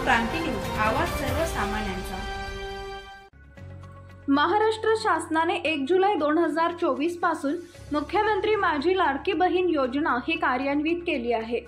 क्रांती news, आवाज सर्वसामान्यांचा। महाराष्ट्र शासनाने 1 जुलै 2024 पासून मुख्यमंत्री माझी लाडकी बहीण योजना ही कार्यान्वित केली आहे।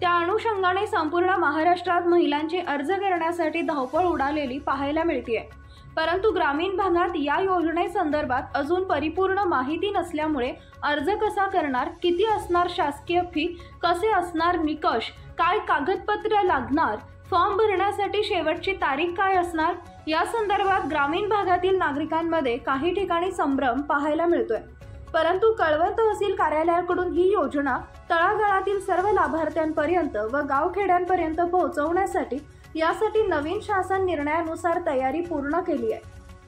त्या अनुषंगाने संपूर्ण महाराष्ट्रात महिलांची अर्ज करण्यासाठी धावपळ उडालेली पाहायला मिळते। परंतु ग्रामीण भागात या योजनेसंदर्भात अजून परिपूर्ण माहिती नसल्यामुळे अर्ज कसा करणार, किती असणार शासकीय फी, कसे असणार निकष, काय कागदपत्र लागणार, फॉर्म भरण्यासाठी शेवटची तारीख काय असणार, या संदर्भात ग्रामीण भागातील नागरिकांमध्ये काही ठिकाणी संभ्रम पाहायला मिळतोय। परंतु कळवण तहसील कार्यालयाकडून ही योजना तळागाळातील सर्व लाभार्थ्यांपर्यंत व गावखेड्यांपर्यंत पोहोचवण्यासाठी यासाठी नवीन शासन निर्णयानुसार तयारी पूर्ण केली आहे।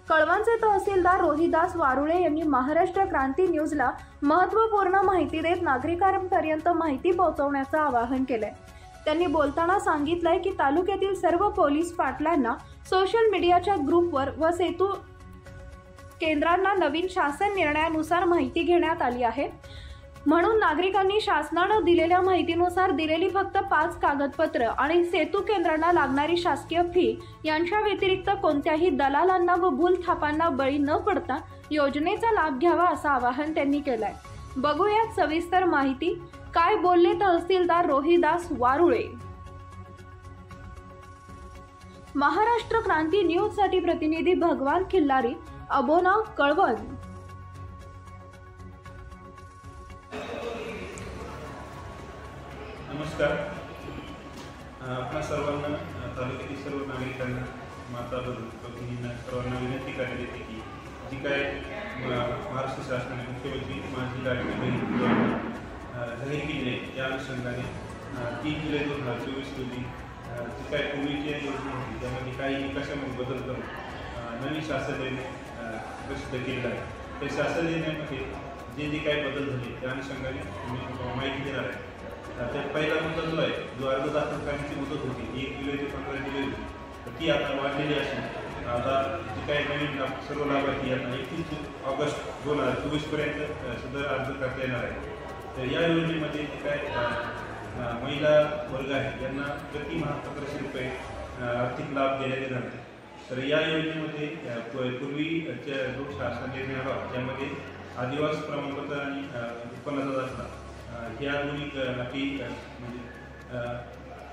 कळवणचे तहसीलदार रोहिदास वारुळे यांनी महाराष्ट्र क्रांती न्यूजला महत्त्वपूर्ण माहिती देत नागरिकांपर्यंत माहिती पोहोचवण्याचं आवाहन केलंय। त्यांनी बोलताना सांगितलंय की तालुक्यातील सर्व पोलीस पाटलांना सोशल मीडियाच्या ग्रुपवर व सेतू केंद्रांना नवीन शासन निर्णयानुसार माहिती घेण्यात आली आहे। म्हणून नागरिकांनी शासनाने दिलेल्या माहितीनुसार दिलेली फक्त 5 कागदपत्र आणि सेतू केंद्रांना लागणारी शासकीय फी यांच्या व्यतिरिक्त कोणत्याही दलालांना व भूलथापांना बळी न पडता योजनेचा लाभ घ्यावा असं आवाहन त्यांनी केलंय। बघूयात सविस्तर माहिती, काय बोलले तहसीलदार रोहिदास वारुळे। महाराष्ट्र क्रांती न्यूज साठी प्रतिनिधी भगवान खिल्लारी, अबोना, कळवण। नमस्कार। आपल्या सर्वांना, तालुक्यातील सर्व नागरिकांना, माता भगिनींना सर्वांना विनंती करण्यात येते की जी काय महाराष्ट्र शासनाने मुख्यमंत्री माझी लाडकी बहीण जाहीर केली आहे त्या अनुषंगाने 3 जुलै 2024 रोजी जी काय पूर्वीची योजना होती त्यामध्ये काही निकषामध्ये बदल करून नवीन शासन निर्णय प्रसिद्ध केलेला आहे। त्या शासन निर्णयामध्ये जे काही बदल झाले त्या अनुषंगाने मी माहिती देणार आहे। त्यात पहिला मुद्दा जो आहे, जो अर्ज दाखल करण्याची मुदत होती 1 जुलै ते 15 जुलै होती, तर ती आता वाढलेली असून आता जी काही नवीन सर्व लाभार्थी यांना 31 ऑगस्ट 2024 पर्यंत सदर अर्ज करता येणार आहे। तर या योजनेमध्ये जे काय महिला वर्ग आहे यांना प्रतिमाह 1500 रुपये आर्थिक लाभ देण्यात येणार आहे। तर या योजनेमध्ये पूर्वीच्या जो शासन निर्णय आला त्यामध्ये आदिवासी प्रमाणपत्र आणि उत्पन्नाचा दाखला ह्या दोन्ही अटी म्हणजे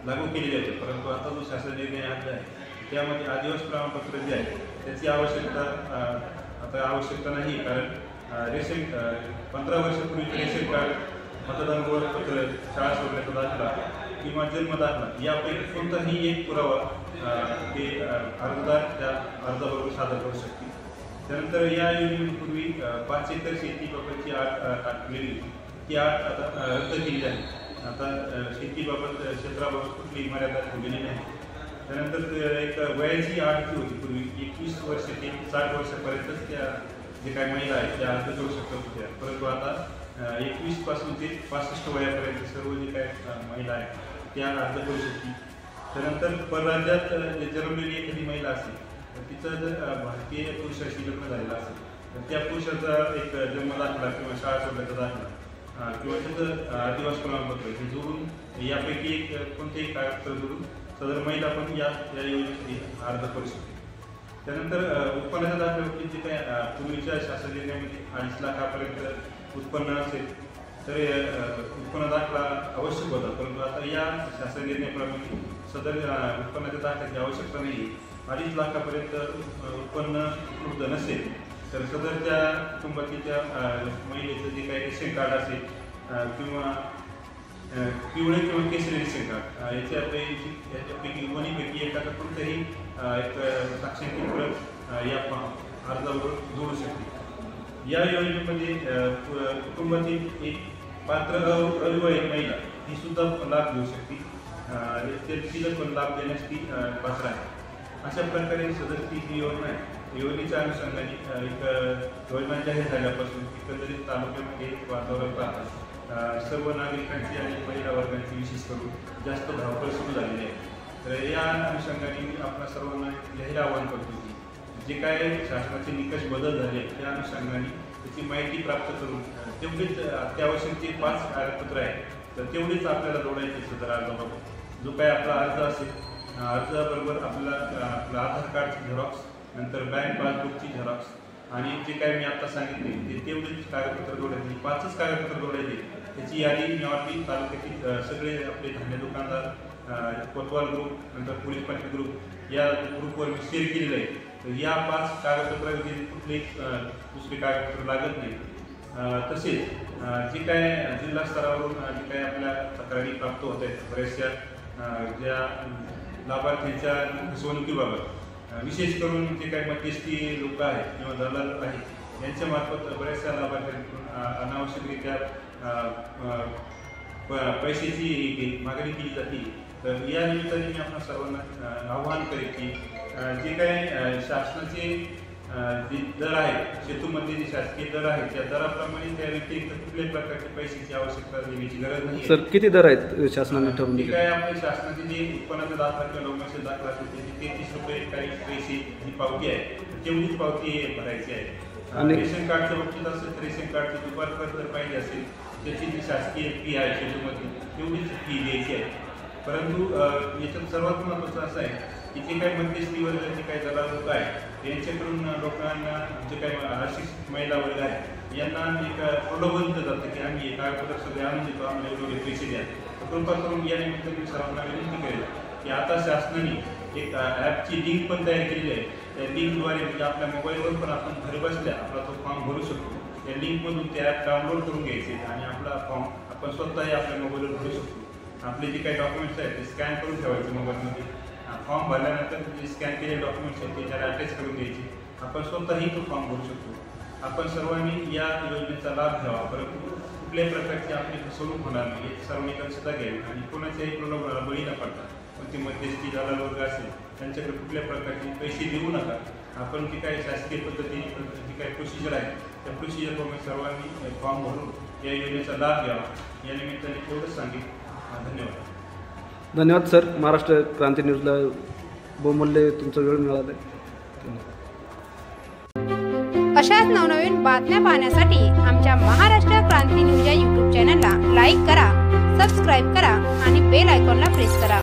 लागू केलेल्या आहेत। परंतु आता जो शासन निर्णय आला आहे त्यामध्ये आदिवासी प्रमाणपत्र जे आहे त्याची आवश्यकता नाही, कारण रेशन 15 वर्षापूर्वीचे रेशन कार्ड, मतदान ओळखपत्र, शाळा सोडण्याचा दाखला किंवा जन्म दाखला यापैकी कोणताही एक पुरावा ते अर्जदार त्या अर्जाबरोबर सादर करू शकतील। त्यानंतर या योजनेपूर्वी 5 एकर शेतीबाबतची अट टाकलेली होती, ती अट आता रद्द केली आहे। आता शेतीबाबत क्षेत्राबाबत कुठलीही मर्यादा ठेवलेली नाही। त्यानंतर एक वयाची अट जी होती पूर्वी 21 वर्ष ते 60 वर्षापर्यंतच त्या जे काही महिला आहेत त्या अर्ज करू शकत होत्या, परंतु आता 21 पासून ते 65 वयापर्यंत सर्व जे काही महिला आहेत त्या अर्ज करू शकतील। त्यानंतर परराज्यात जन्मलेली एखादी महिला असेल तर तिचं जर भारतीय पुरुषाशी लग्न झालेलं असेल तर त्या पुरुषाचा एक जन्म दाखला किंवा शाळा सोडण्याचा दाखला किंवा त्याचं आदिवासी प्रमाणपत्र हे जोडून यापैकी एक कोणतेही कागदपत्र जोडून सदर महिला पण या योजनेसाठी अर्ज करू शकते। त्यानंतर उत्पन्नाच्या दाखल्यावरती जे काय पूर्वीच्या शासन निर्णयामध्ये 2.5 लाखापर्यंत उत्पन्न असेल तर उत्पन्न दाखला आवश्यक होता, परंतु आता या शासन निर्णयाप्रमाणे सदर उत्पन्नाच्या दाखल्याची आवश्यकता नाही। 2.5 लाखापर्यंत उत्पन्न उपलब्ध नसेल तर सदर त्या कुटुंबातील त्या महिलेचं जे काही रेशन कार्ड असेल किंवा पिवळे किंवा केशरी रेशन कार्ड याच्यापैकी दोन्हीपैकी एखादा कोणतंही एक साक्षांकित प्रत या अर्जावर जोडू शकते। या योजनेमध्ये कुटुंबातील एक पात्र अविवाहित महिला ही सुद्धा लाभ घेऊ शकते, तिला पण लाभ देण्यास ती पात्र आहे। अशा प्रकारे सदरची जी योजना आहे योजनेच्या अनुषंगाने एक योजना जाहीर झाल्यापासून एकंदरीत तालुक्यामध्ये वातावरण पाहतात सर्व नागरिकांची आणि महिला वर्गांची विशेष करून जास्त धावपळ सुरू झालेली आहे। तर या अनुषंगाने मी आपल्या सर्वांना जाहीर आवाहन करतो की जे काय शासनाचे निकष बदल झाले त्या अनुषंगाने त्याची माहिती प्राप्त करून तेवढीच अत्यावश्यक जे 5 कागदपत्र आहेत तर तेवढीच आपल्याला जोडायची सदर अर्जाबाबत। जो काय आपला अर्ज असेल अर्जाबरोबर आपलं आधार कार्डची झेरॉक्स, नंतर बँक पासबुकची झेरॉक्स आणि जे काय मी आता सांगितले ते तेवढेच कागदपत्र जोडायचे, 5च कागदपत्र जोडायचे. त्याची यादी निवडली तालुक्यातील सगळे आपले धान्य दुकानदार, कोतवाल ग्रुप, नंतर पोलीस पाटील ग्रुप या ग्रुपवर मी शेअर केलेलं आहे. तर या 5 कागदपत्रामध्ये कुठले दुसरे कागदपत्र लागत नाही. तसेच जे काय जिल्हा स्तरावरून जे काय आपल्या तक्रारी प्राप्त होत आहेत बऱ्याचशा ज्या लाभार्थ्यांच्या फसवणुकीबाबत, विशेष करून जे काही मध्यस्थी लोक आहेत किंवा दलाल आहेत यांच्यामार्फत बऱ्याचशा लाभार्थ्यांकडून अनावश्यकरित्या पैशाची मागणी केली जाते. तर या निमित्ताने मी आपल्या सर्वांना आव्हान करेन की जे काही शासनाचे जे दर आहेत, शेतूमध्ये जे शासकीय दर आहेत त्या दराप्रमाणे त्या व्यतिरिक्त कुठल्याही प्रकारच्या पैशाची आवश्यकता देण्याची गरज नाही. सर किती दर आहेत शासनाने ठरवून जे काय आपले शासनाचे जे उत्पन्नाचा दाखला किंवा लोकांचे दाखला असेल त्याची 33 रुपये काही पैसे जी पावती आहे तेवढीच पावती भरायची आहे. आणि रेशन कार्डच्या बाबतीत असेल तर रेशन कार्डची दुपारपर्यंत जर पाहिजे असेल त्याची जी शासकीय फी आहे शेतूमध्ये तेवढीच फी द्यायची आहे. परंतु याच्यात सर्वात महत्त्वाचं असं आहे की जे काही मध्यस्थीवर जे काही दलाल लोक आहेत यांच्याकडून लोकांना जे काही अशिक्षित महिला वर्ग आहे यांना एक प्रलोभन दिलं जातं की आम्ही कागदपत्र सगळे आणून देतो, आम्हाला एवढे पैसे द्या. तर कृपा करून या निमित्ताने मी सर्वांना विनंती करेल की आता शासनाने एक ॲपची लिंक पण तयार केलेली आहे. त्या लिंकद्वारे म्हणजे आपल्या मोबाईलवर पण आपण घरी बसल्या आपला तो फॉर्म भरू शकतो. त्या लिंकमधून ते ॲप डाउनलोड करून घ्यायचे आणि आपला फॉर्म आपण स्वतःही आपल्या मोबाईलवर भरू शकतो. आपले जे काही डॉक्युमेंट्स आहेत ते स्कॅन करून ठेवायचे मोबाईलमध्ये. फॉर्म भरल्यानंतर जे स्कॅन केलेले डॉक्युमेंट्स आहेत ते त्याला अटॅच करून द्यायचे. आपण स्वतःही तो फॉर्म भरू शकतो. आपण सर्वांनी या योजनेचा लाभ घ्यावा, परंतु कुठल्याही प्रकारची आपली फसवणूक होणार नाही याची सर्वांनी दक्षता घ्यावी आणि कोणाच्याही प्रलोभनाला बळी न पडता कोणती मध्यस्थी दलाल वर्ग असेल त्यांच्याकडे कुठल्याही प्रकारचे पैसे देऊ नका. आपण जी काही शासकीय पद्धतीने जी काही प्रोसिजर आहे त्या प्रोसिजरप्रमाणे सर्वांनी फॉर्म भरून या योजनेचा लाभ घ्यावा. या निमित्ताने एवढंच सांगेन. धन्यवाद. धन्यवाद सर. महाराष्ट्र क्रांती न्यूजला बहुमूल्य तुमचा वेळ मिळाला आहे. अशाच नवनवीन बातम्या पाहण्यासाठी आमच्या महाराष्ट्र क्रांती न्यूज या YouTube चॅनलला लाईक करा, सबस्क्राईब करा आणि बेल आयकॉनला प्रेस करा.